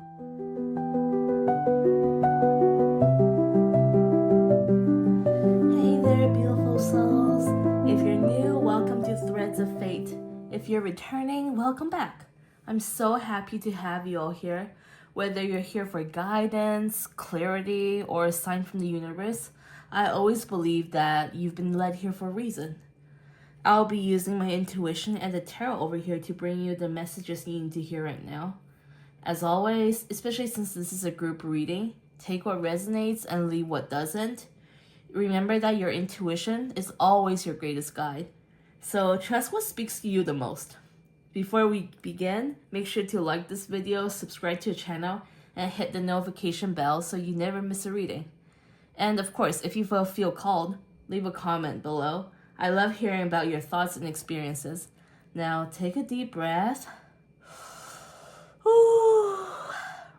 Hey there, beautiful souls. If you're new, welcome to Threads of Fate. If you're returning, welcome back. I'm so happy to have you all here. Whether you're here for guidance, clarity, or a sign from the universe, I always believe that you've been led here for a reason. I'll be using my intuition and the tarot over here to bring you the messages you need to hear right now. As always, especially since this is a group reading, take what resonates and leave what doesn't. Remember that your intuition is always your greatest guide. So trust what speaks to you the most. Before we begin, make sure to like this video, subscribe to the channel, and hit the notification bell so you never miss a reading. And of course, if you feel called, leave a comment below. I love hearing about your thoughts and experiences. Now take a deep breath.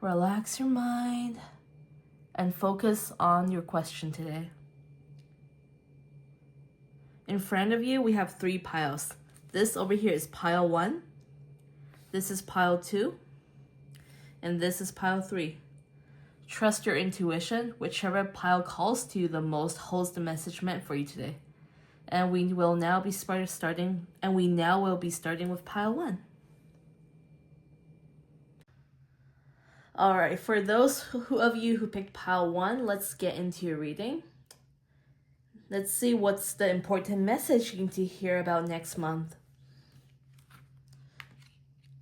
Relax your mind and focus on your question today. In front of you, we have 3 piles. This over here is pile 1. This is pile 2. And this is pile 3. Trust your intuition. Whichever pile calls to you the most holds the message meant for you today. And we will now be starting with pile 1. Alright, for those of you who picked pile 1, let's get into your reading. Let's see what's the important message you need to hear about next month.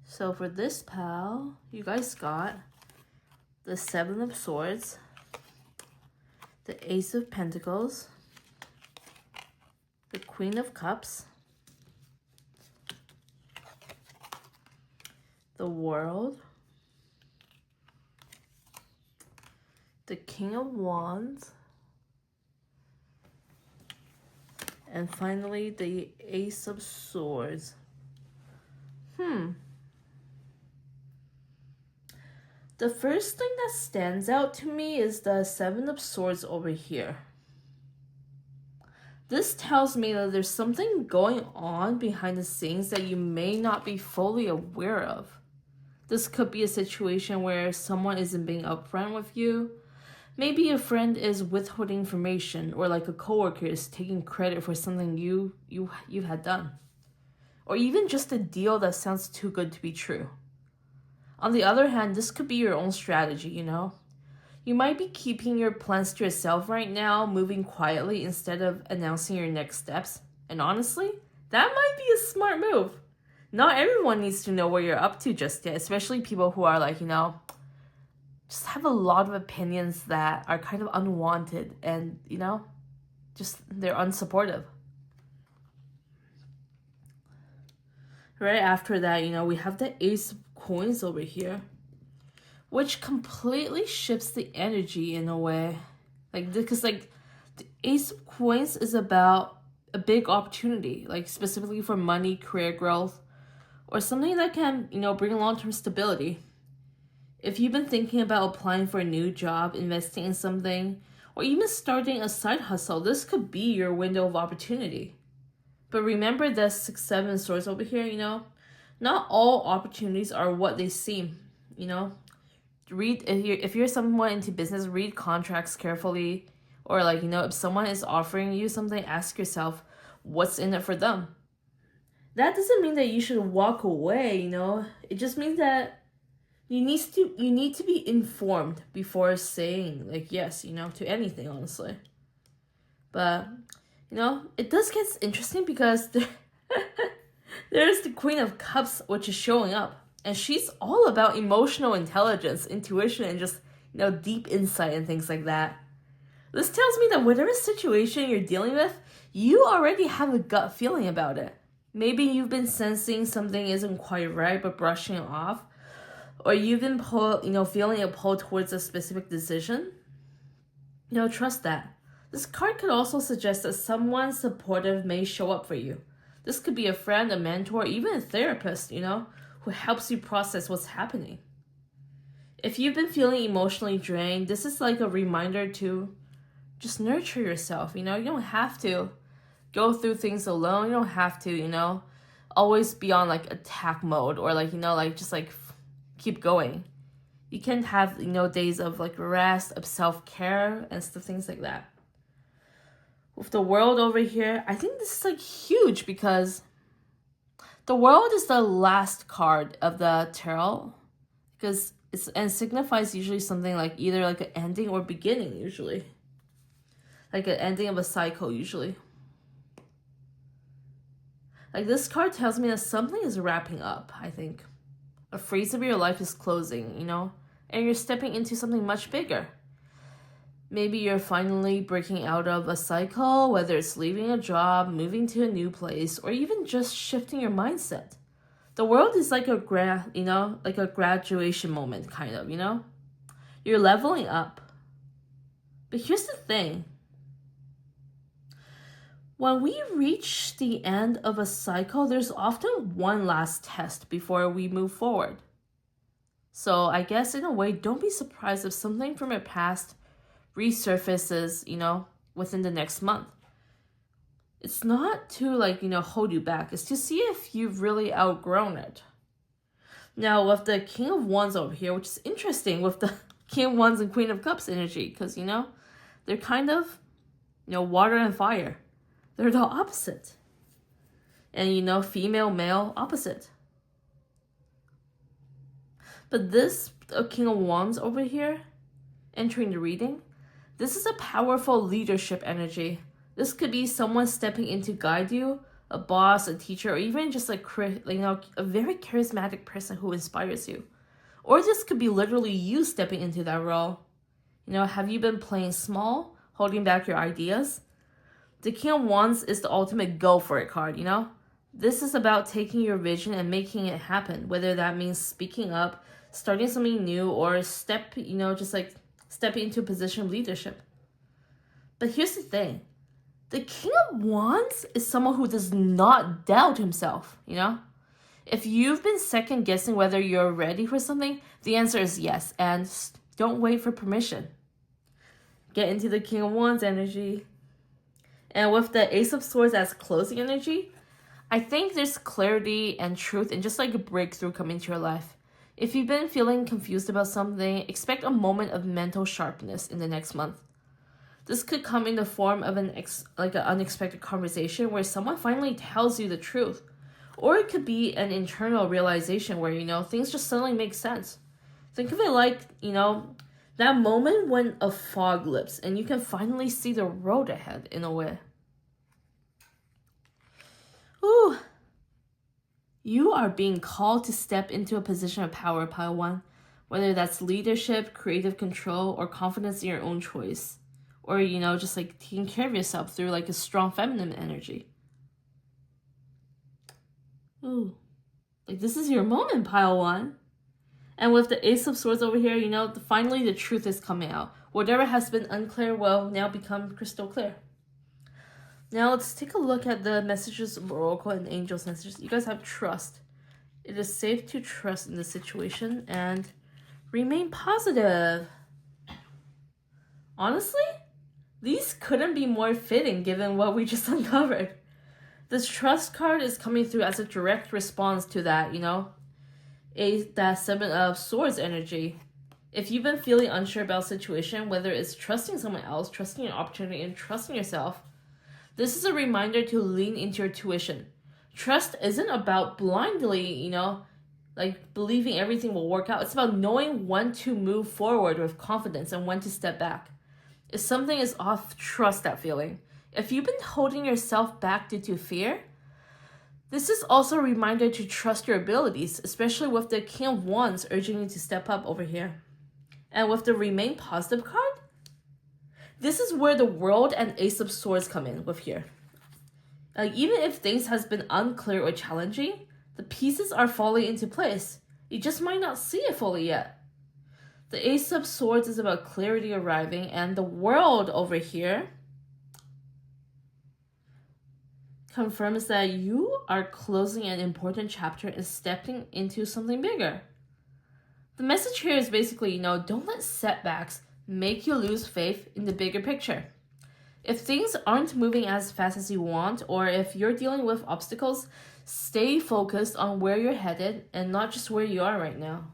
So for this pile, you guys got the 7 of Swords, the Ace of Pentacles, the Queen of Cups, the World, the King of Wands, and finally the Ace of Swords. The first thing that stands out to me is the 7 of Swords over here. This tells me that there's something going on behind the scenes that you may not be fully aware of. This could be a situation where someone isn't being upfront with you. Maybe a friend is withholding information, or like a coworker is taking credit for something you had done. Or even just a deal that sounds too good to be true. On the other hand, this could be your own strategy, you know? You might be keeping your plans to yourself right now, moving quietly instead of announcing your next steps. And honestly, that might be a smart move. Not everyone needs to know what you're up to just yet, especially people who are like, just have a lot of opinions that are kind of unwanted and, just they're unsupportive. Right after that, we have the Ace of Coins over here, which completely shifts the energy in a way. Because the Ace of Coins is about a big opportunity, specifically for money, career growth, or something that can, bring long-term stability. If you've been thinking about applying for a new job, investing in something, or even starting a side hustle, this could be your window of opportunity. But remember the 6, 7 swords over here, not all opportunities are what they seem, Read, if you're someone into business, read contracts carefully. Or if someone is offering you something, ask yourself, what's in it for them? That doesn't mean that you should walk away, It just means that you need to be informed before saying yes, to anything, honestly. But it does get interesting because there's the Queen of Cups, which is showing up, and she's all about emotional intelligence, intuition, and just deep insight and things like that. This tells me that whatever situation you're dealing with, you already have a gut feeling about it. Maybe you've been sensing something isn't quite right but brushing it off. Or you've been feeling a pull towards a specific decision. Trust that. This card could also suggest that someone supportive may show up for you. This could be a friend, a mentor, even a therapist, who helps you process what's happening. If you've been feeling emotionally drained, this is like a reminder to just nurture yourself. You don't have to go through things alone. You don't have to, always be on attack mode or just keep going. You can have, days of like rest, of self-care and stuff, things like that. With the World over here, I think this is like huge because the World is the last card of the tarot, because it signifies usually something like either like an ending or beginning, usually. Like an ending of a cycle, usually. Like this card tells me that something is wrapping up, I think. A phase of your life is closing, and you're stepping into something much bigger. Maybe you're finally breaking out of a cycle, whether it's leaving a job, moving to a new place, or even just shifting your mindset. The World is like a graduation moment, kind of, You're leveling up. But here's the thing. When we reach the end of a cycle, there's often one last test before we move forward. So I guess in a way, don't be surprised if something from your past resurfaces, within the next month. It's not to hold you back. It's to see if you've really outgrown it. Now with the King of Wands over here, which is interesting with the King of Wands and Queen of Cups energy, because, they're kind of, water and fire. They're the opposite. And, female, male, opposite. But this King of Wands over here, entering the reading, this is a powerful leadership energy. This could be someone stepping in to guide you, a boss, a teacher, or even just a very charismatic person who inspires you. Or this could be literally you stepping into that role. Have you been playing small, holding back your ideas? The King of Wands is the ultimate go for it card, This is about taking your vision and making it happen, whether that means speaking up, starting something new, or stepping into a position of leadership. But here's the thing. The King of Wands is someone who does not doubt himself, If you've been second guessing whether you're ready for something, the answer is yes, and don't wait for permission. Get into the King of Wands energy. And with the Ace of Swords as closing energy, I think there's clarity and truth and just like a breakthrough coming to your life. If you've been feeling confused about something, expect a moment of mental sharpness in the next month. This could come in the form of an unexpected conversation where someone finally tells you the truth. Or it could be an internal realization where, things just suddenly make sense. Think of it like, that moment when a fog lifts and you can finally see the road ahead in a way. Ooh. You are being called to step into a position of power, Pile 1. Whether that's leadership, creative control, or confidence in your own choice. Or, just taking care of yourself through a strong feminine energy. Ooh. This is your moment, Pile 1. And with the Ace of Swords over here, finally the truth is coming out. Whatever has been unclear will now become crystal clear. Now let's take a look at the messages of Oracle and Angel's messages. You guys have trust. It is safe to trust in this situation and remain positive. Honestly, these couldn't be more fitting given what we just uncovered. This trust card is coming through as a direct response to that, that Seven of Swords energy. If you've been feeling unsure about a situation, whether it's trusting someone else, trusting an opportunity, and trusting yourself, this is a reminder to lean into your tuition. Trust isn't about blindly, believing everything will work out. It's about knowing when to move forward with confidence and when to step back. If something is off, trust that feeling. If you've been holding yourself back due to fear, this is also a reminder to trust your abilities, especially with the King of Wands urging you to step up over here. And with the Remain Positive card, this is where the World and Ace of Swords come in with here. Even if things has been unclear or challenging, the pieces are falling into place. You just might not see it fully yet. The Ace of Swords is about clarity arriving, and the World over here confirms that you are closing an important chapter and stepping into something bigger. The message here is basically, don't let setbacks make you lose faith in the bigger picture. If things aren't moving as fast as you want, or if you're dealing with obstacles, stay focused on where you're headed and not just where you are right now.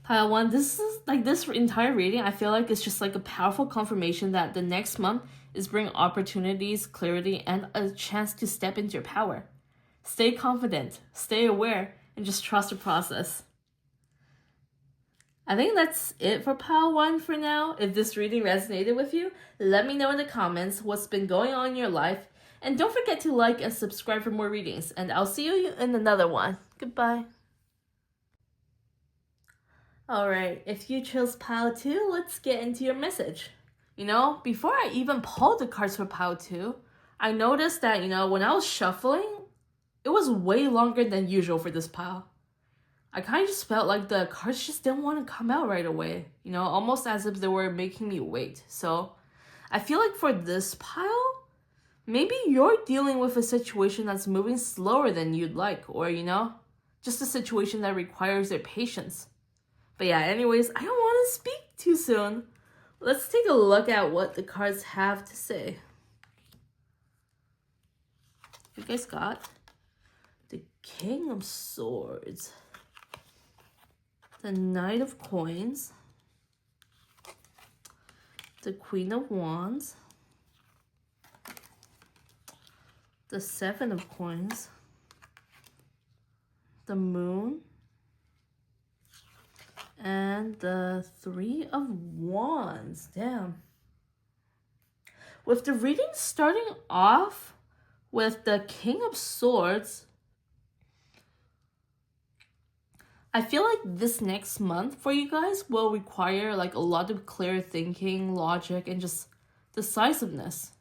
Pile 1, this is like this entire reading, I feel like it's just like a powerful confirmation that the next month is bringing opportunities, clarity, and a chance to step into your power. Stay confident, stay aware, and just trust the process. I think that's it for Pile 1 for now. If this reading resonated with you, let me know in the comments what's been going on in your life. And don't forget to like and subscribe for more readings. And I'll see you in another one. Goodbye. Alright, if you chose Pile 2, let's get into your message. Before I even pulled the cards for Pile 2, I noticed that, when I was shuffling, it was way longer than usual for this pile. I kind of just felt like the cards just didn't want to come out right away, almost as if they were making me wait. So I feel like for this pile, maybe you're dealing with a situation that's moving slower than you'd like, or, just a situation that requires your patience. But yeah, anyways, I don't want to speak too soon. Let's take a look at what the cards have to say. You guys got the King of Swords, the Knight of Coins, the Queen of Wands, the Seven of Coins, the Moon, and the Three of Wands. Damn. With the reading starting off with the King of Swords, I feel like this next month for you guys will require like a lot of clear thinking, logic, and just decisiveness,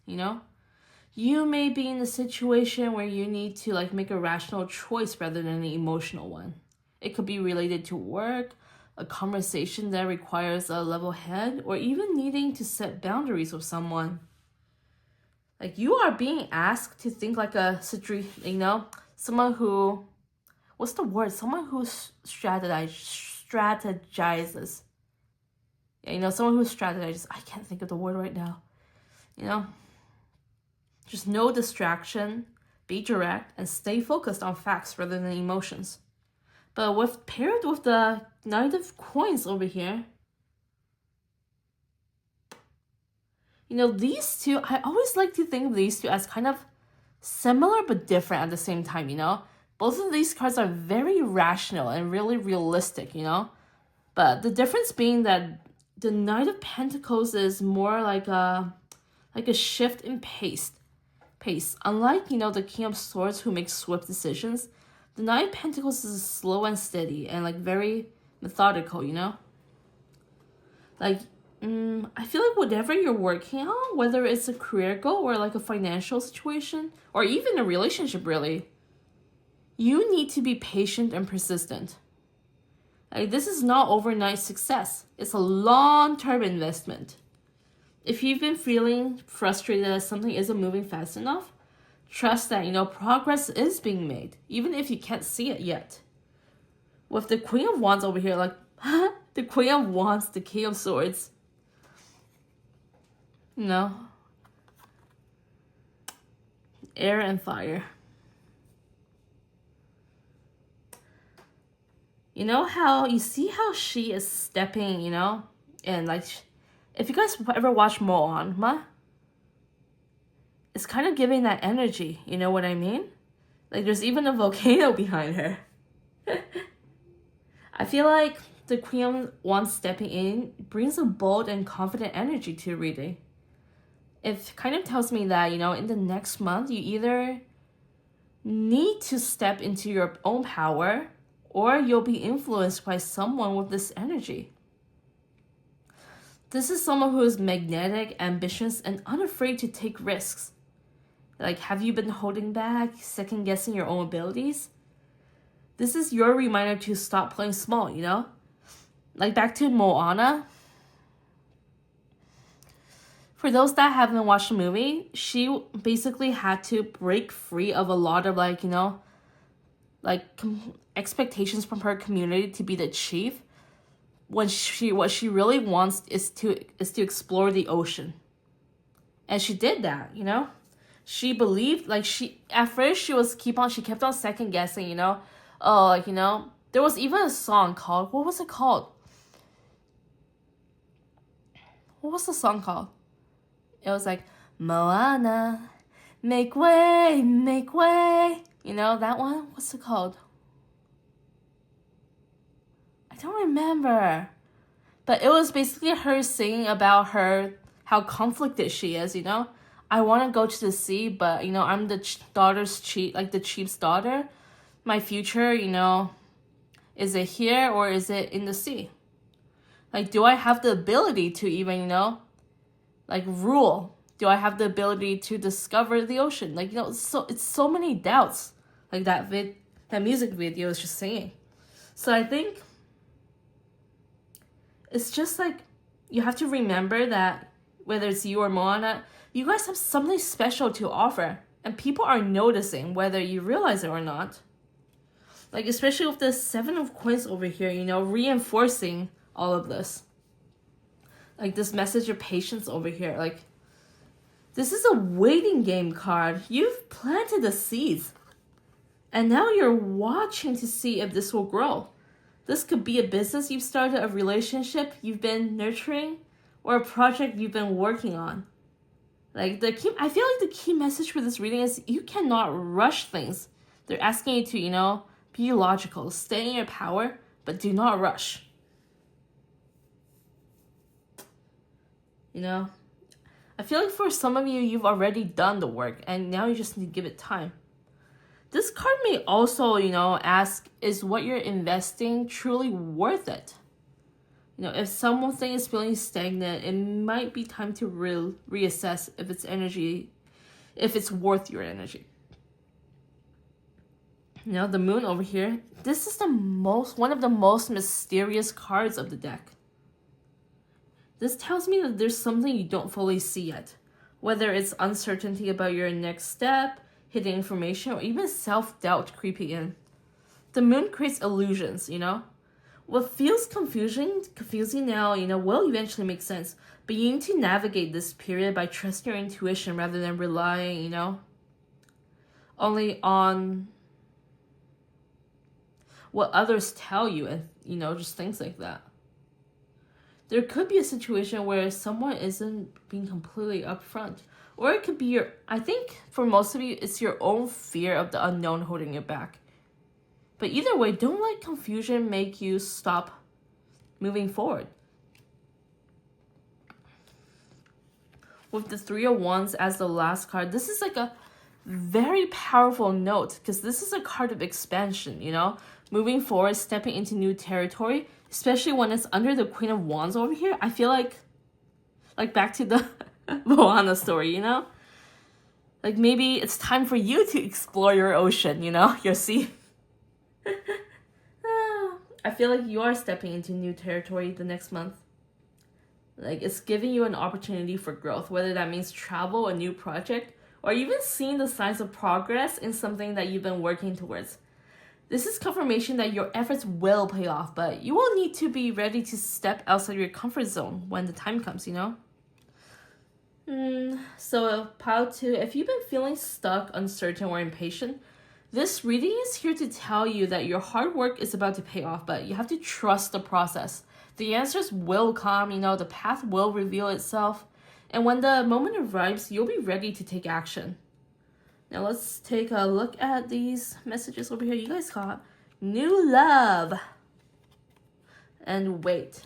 You may be in a situation where you need to like make a rational choice rather than an emotional one. It could be related to work, a conversation that requires a level head, or even needing to set boundaries with someone. Like you are being asked to think like a someone who, what's the word? Someone who strategizes. Yeah, someone who strategizes. I can't think of the word right now. Just no distraction, be direct, and stay focused on facts rather than emotions. But paired with the Knight of Coins over here, these two, I always like to think of these two as kind of similar but different at the same time, Both of these cards are very rational and really realistic, But the difference being that the Knight of Pentacles is more like a shift in pace. Unlike, the King of Swords who makes swift decisions, the Knight of Pentacles is slow and steady and like very methodical, Like, I feel like whatever you're working on, whether it's a career goal or like a financial situation, or even a relationship really, you need to be patient and persistent. Like, this is not overnight success. It's a long-term investment. If you've been feeling frustrated that something isn't moving fast enough, trust that, progress is being made, even if you can't see it yet. With the Queen of Wands over here, like, the Queen of Wands, the King of Swords. Air and fire. You see how she is stepping, and like, if you guys ever watch Moana, it's kind of giving that energy, you know what I mean? Like, there's even a volcano behind her. I feel like the Queen of Wands stepping in brings a bold and confident energy to reading. It kind of tells me that, in the next month, you either need to step into your own power, or you'll be influenced by someone with this energy. This is someone who is magnetic, ambitious, and unafraid to take risks. Like, have you been holding back, second-guessing your own abilities? This is your reminder to stop playing small, Like, back to Moana. For those that haven't watched the movie, she basically had to break free of a lot of, expectations from her community to be the chief. What she really wants is to explore the ocean. And she did that, She believed, at first she kept on second guessing, there was even a song called, what was it called? what was the song called? It was like, Moana, make way, make way. You know, that one? What's it called? I don't remember. But it was basically her singing about how conflicted she is, you know? I want to go to the sea, but, you know, I'm the the chief's daughter. My future, you know, is it here or is it in the sea? Like, do I have the ability to even, you know, like, rule? Do I have the ability to discover the ocean? Like, you know, it's so many doubts. Like that music video is just singing. So I think it's just like, you have to remember that whether it's you or Moana, you guys have something special to offer. And people are noticing whether you realize it or not. Like, especially with the 7 of Coins over here, you know, reinforcing all of this. Like, this message of patience over here. Like, this is a waiting game card. You've planted the seeds. And now you're watching to see if this will grow. This could be a business you've started, a relationship you've been nurturing, or a project you've been working on. Like, I feel like the key message for this reading is you cannot rush things. They're asking you to, you know, be logical, stay in your power, but do not rush. You know, I feel like for some of you, you've already done the work and now you just need to give it time. This card may also, you know, ask, is what you're investing truly worth it? You know, if something is feeling stagnant, it might be time to reassess if it's worth your energy. You know, the moon over here, this is one of the most mysterious cards of the deck. This tells me that there's something you don't fully see yet. Whether it's uncertainty about your next step, hidden information, or even self-doubt creeping in. The moon creates illusions, you know? What feels confusing now, you know, will eventually make sense. But you need to navigate this period by trusting your intuition rather than relying, you know, only on what others tell you and, you know, just things like that. There could be a situation where someone isn't being completely upfront. Or it could be I think for most of you, it's your own fear of the unknown holding you back. But either way, don't let confusion make you stop moving forward. With the 3 of Wands as the last card, this is like a very powerful note because this is a card of expansion, you know? Moving forward, stepping into new territory, especially when it's under the Queen of Wands over here. I feel like back to the Moana story, you know? Like maybe it's time for you to explore your ocean, you know? Your sea. I feel like you are stepping into new territory the next month. Like it's giving you an opportunity for growth, whether that means travel, a new project, or even seeing the signs of progress in something that you've been working towards. This is confirmation that your efforts will pay off, but you will need to be ready to step outside your comfort zone when the time comes, you know? So, pile 2, if you've been feeling stuck, uncertain, or impatient, this reading is here to tell you that your hard work is about to pay off, but you have to trust the process. The answers will come, you know, the path will reveal itself, and when the moment arrives, you'll be ready to take action. Now let's take a look at these messages over here. You guys got new love and wait.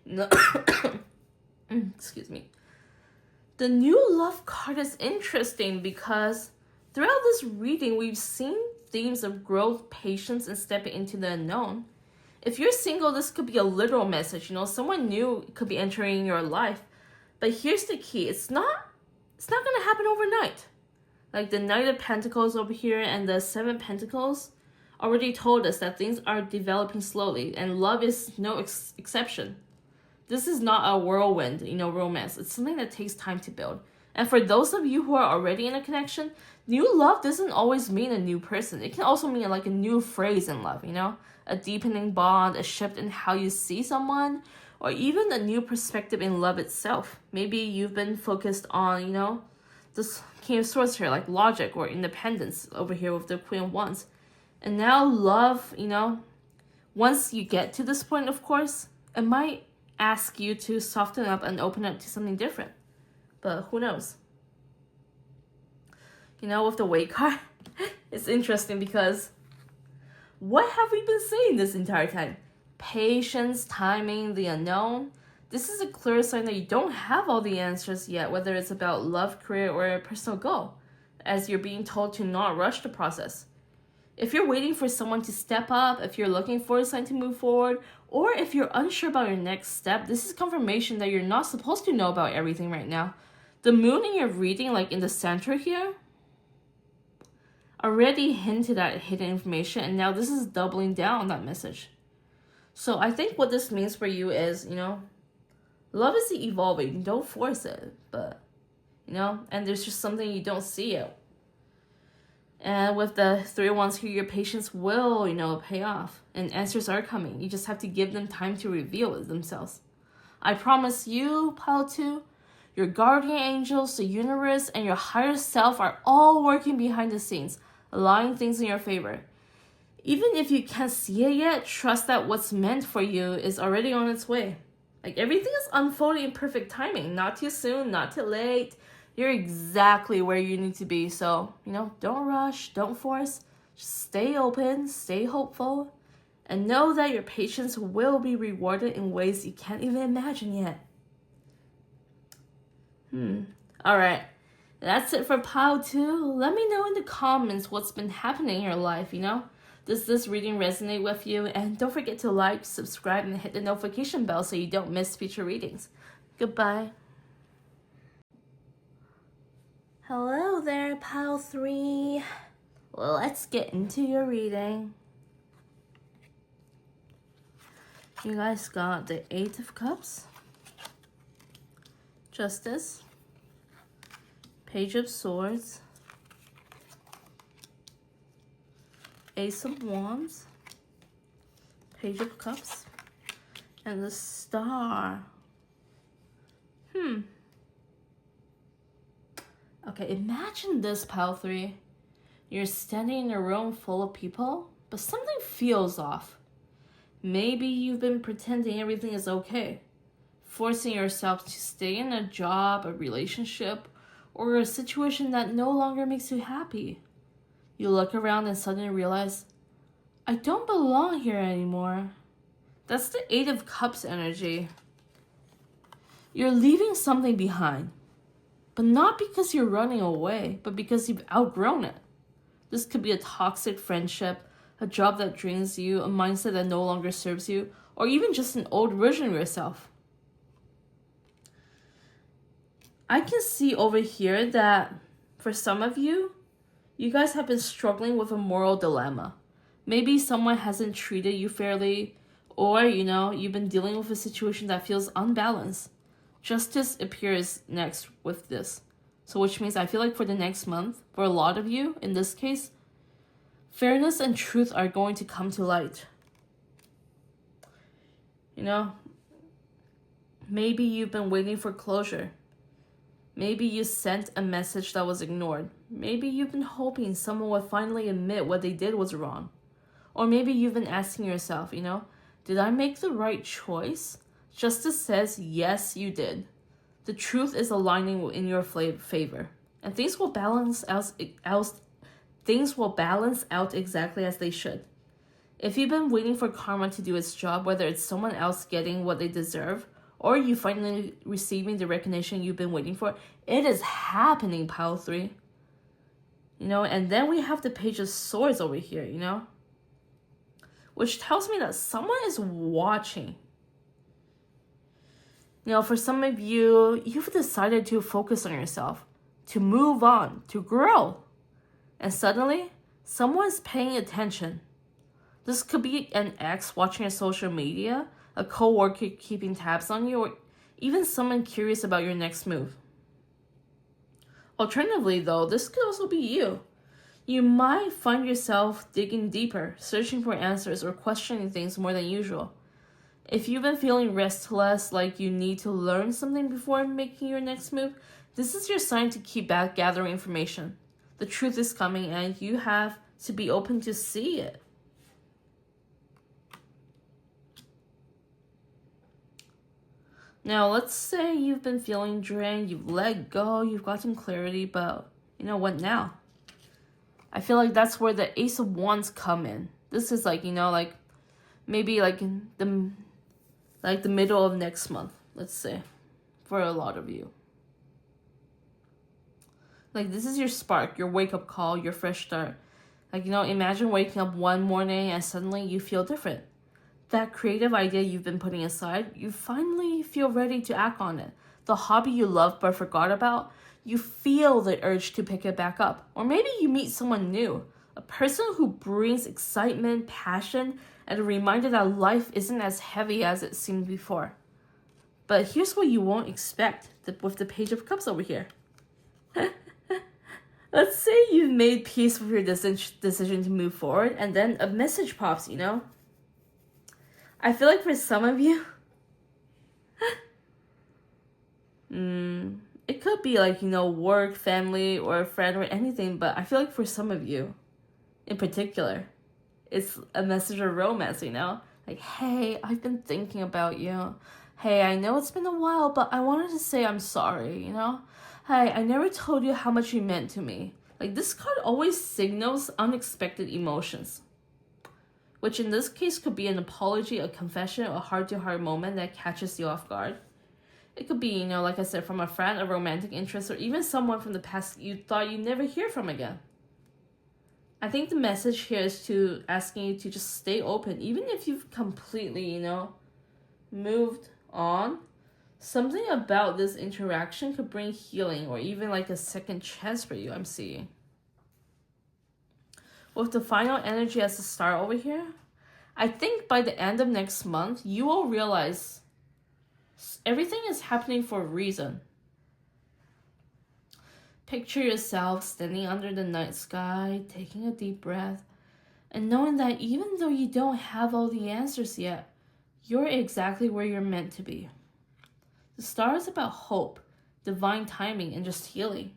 No. Excuse me. The new love card is interesting because throughout this reading, we've seen themes of growth, patience, and stepping into the unknown. If you're single, this could be a literal message. You know, someone new could be entering your life. But here's the key. It's not going to happen overnight. Like the Knight of Pentacles over here and the 7 of Pentacles already told us that things are developing slowly, and love is no exception. This is not a whirlwind, you know, romance. It's something that takes time to build. And for those of you who are already in a connection, new love doesn't always mean a new person. It can also mean like a new phrase in love, you know? A deepening bond, a shift in how you see someone, or even a new perspective in love itself. Maybe you've been focused on, you know, this King of Swords here, like logic or independence over here with the Queen of Wands. And now love, you know, once you get to this point, of course, it might ask you to soften up and open up to something different. But who knows? With the weight card, it's interesting because what have we been saying this entire time? Patience, timing, the unknown. This is a clear sign that you don't have all the answers yet, whether it's about love, career, or a personal goal, as you're being told to not rush the process. If you're waiting for someone to step up, if you're looking for a sign to move forward, or if you're unsure about your next step, this is confirmation that you're not supposed to know about everything right now. The moon in your reading, like in the center here, already hinted at hidden information, and now this is doubling down on that message. So I think what this means for you is, love is evolving. Don't force it, but, and there's just something you don't see yet. And with the 3 of Wands here, your patience will, pay off, and answers are coming. You just have to give them time to reveal it themselves. I promise you, Pile 2, your guardian angels, the universe, and your higher self are all working behind the scenes, aligning things in your favor. Even if you can't see it yet, trust that what's meant for you is already on its way. Like, everything is unfolding in perfect timing. Not too soon, not too late. You're exactly where you need to be. So, don't rush, don't force. Just stay open, stay hopeful, and know that your patience will be rewarded in ways you can't even imagine yet. All right. That's it for Pile 2. Let me know in the comments what's been happening in your life, Does this reading resonate with you? And don't forget to like, subscribe, and hit the notification bell so you don't miss future readings. Goodbye. Hello there, Pile 3. Well, let's get into your reading. You guys got the 8 of Cups, Justice, Page of Swords, Ace of Wands, Page of Cups, and the Star. Okay, imagine this, Pile 3. You're standing in a room full of people, but something feels off. Maybe you've been pretending everything is okay, forcing yourself to stay in a job, a relationship, or a situation that no longer makes you happy. You look around and suddenly realize, I don't belong here anymore. That's the 8 of Cups energy. You're leaving something behind, but not because you're running away, but because you've outgrown it. This could be a toxic friendship, a job that drains you, a mindset that no longer serves you, or even just an old version of yourself. I can see over here that for some of you, you guys have been struggling with a moral dilemma. Maybe someone hasn't treated you fairly, or, you've been dealing with a situation that feels unbalanced. Justice appears next with this. So which means I feel like for the next month, for a lot of you, in this case, fairness and truth are going to come to light. Maybe you've been waiting for closure. Maybe you sent a message that was ignored. Maybe you've been hoping someone would finally admit what they did was wrong. Or maybe you've been asking yourself, did I make the right choice? Justice says, yes, you did. The truth is aligning in your favor. And things will balance out exactly as they should. If you've been waiting for karma to do its job, whether it's someone else getting what they deserve, or you finally receiving the recognition you've been waiting for, it is happening, Pile 3. And then we have the Page of Swords over here, which tells me that someone is watching. For some of you, you've decided to focus on yourself, to move on, to grow. And suddenly, someone's paying attention. This could be an ex watching your social media, a co-worker keeping tabs on you, or even someone curious about your next move. Alternatively, though, this could also be you. You might find yourself digging deeper, searching for answers, or questioning things more than usual. If you've been feeling restless, like you need to learn something before making your next move, this is your sign to keep back gathering information. The truth is coming and you have to be open to see it. Now, let's say you've been feeling drained, you've let go, you've got some clarity, but what now? I feel like that's where the Ace of Wands come in. This is like, like maybe like in the middle of next month, let's say, for a lot of you. Like, this is your spark, your wake-up call, your fresh start. Like, imagine waking up one morning and suddenly you feel different. That creative idea you've been putting aside, you finally feel ready to act on it. The hobby you loved but forgot about, you feel the urge to pick it back up. Or maybe you meet someone new, a person who brings excitement, passion, and a reminder that life isn't as heavy as it seemed before. But here's what you won't expect with the Page of Cups over here. Let's say you've made peace with your decision to move forward, and then a message pops, I feel like for some of you, it could be like, work, family, or a friend, or anything, but I feel like for some of you, in particular, it's a message of romance, Like, hey, I've been thinking about you. Hey, I know it's been a while, but I wanted to say I'm sorry, Hey, I never told you how much you meant to me. Like, this card always signals unexpected emotions, which in this case could be an apology, a confession, a heart-to-heart moment that catches you off guard. It could be, like I said, from a friend, a romantic interest, or even someone from the past you thought you'd never hear from again. I think the message here is to asking you to just stay open, even if you've completely, moved on. Something about this interaction could bring healing or even like a second chance for you, I'm seeing. With the final energy as the star over here, I think by the end of next month, you will realize everything is happening for a reason. Picture yourself standing under the night sky, taking a deep breath, and knowing that even though you don't have all the answers yet, you're exactly where you're meant to be. The star is about hope, divine timing, and just healing.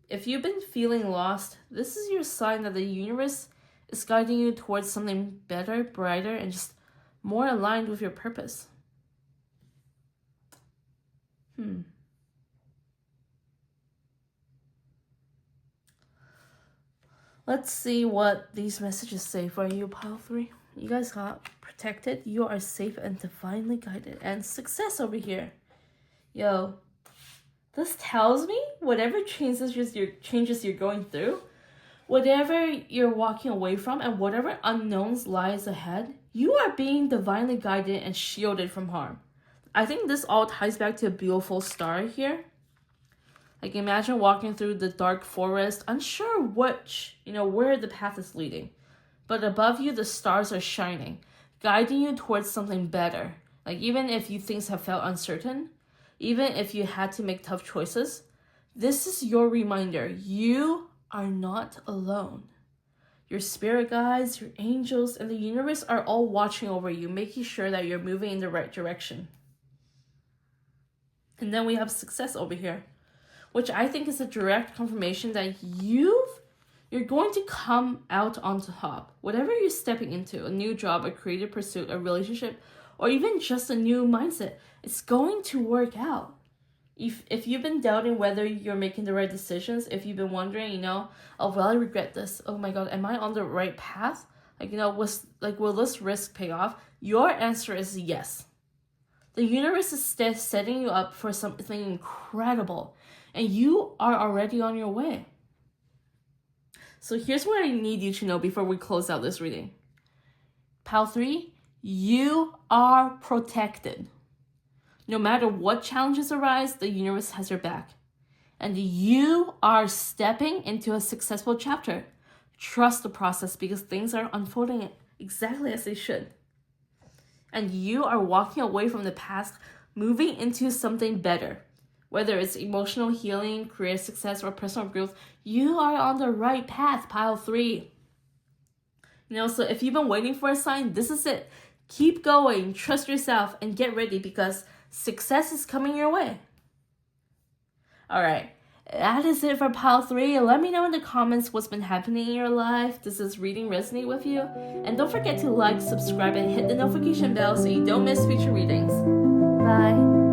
If you've been feeling lost, this is your sign that the universe is guiding you towards something better, brighter, and just more aligned with your purpose. Let's see what these messages say for you, pile 3. You guys got protected. You are safe and divinely guided. And success over here. Yo, this tells me whatever changes you're going through, whatever you're walking away from, and whatever unknowns lies ahead, you are being divinely guided and shielded from harm. I think this all ties back to a beautiful star here. Like, imagine walking through the dark forest, unsure where the path is leading. But above you, the stars are shining, guiding you towards something better. Like, even if things have felt uncertain, even if you had to make tough choices, this is your reminder. You are not alone. Your spirit guides, your angels, and the universe are all watching over you, making sure that you're moving in the right direction. And then we have success over here, which I think is a direct confirmation that you're going to come out on top. Whatever you're stepping into, a new job, a creative pursuit, a relationship, or even just a new mindset, it's going to work out. If you've been doubting whether you're making the right decisions, if you've been wondering, oh, will I regret this? Oh my God, am I on the right path? Will this risk pay off? Your answer is yes. The universe is setting you up for something incredible, and you are already on your way. So here's what I need you to know before we close out this reading. Pile 3, you are protected. No matter what challenges arise, the universe has your back. And you are stepping into a successful chapter. Trust the process because things are unfolding exactly as they should. And you are walking away from the past, moving into something better. Whether it's emotional healing, career success, or personal growth, you are on the right path, pile 3. So if you've been waiting for a sign, this is it. Keep going, trust yourself, and get ready because success is coming your way. All right, that is it for pile 3. Let me know in the comments what's been happening in your life. Does this reading resonate with you? And don't forget to like, subscribe, and hit the notification bell so you don't miss future readings. Bye.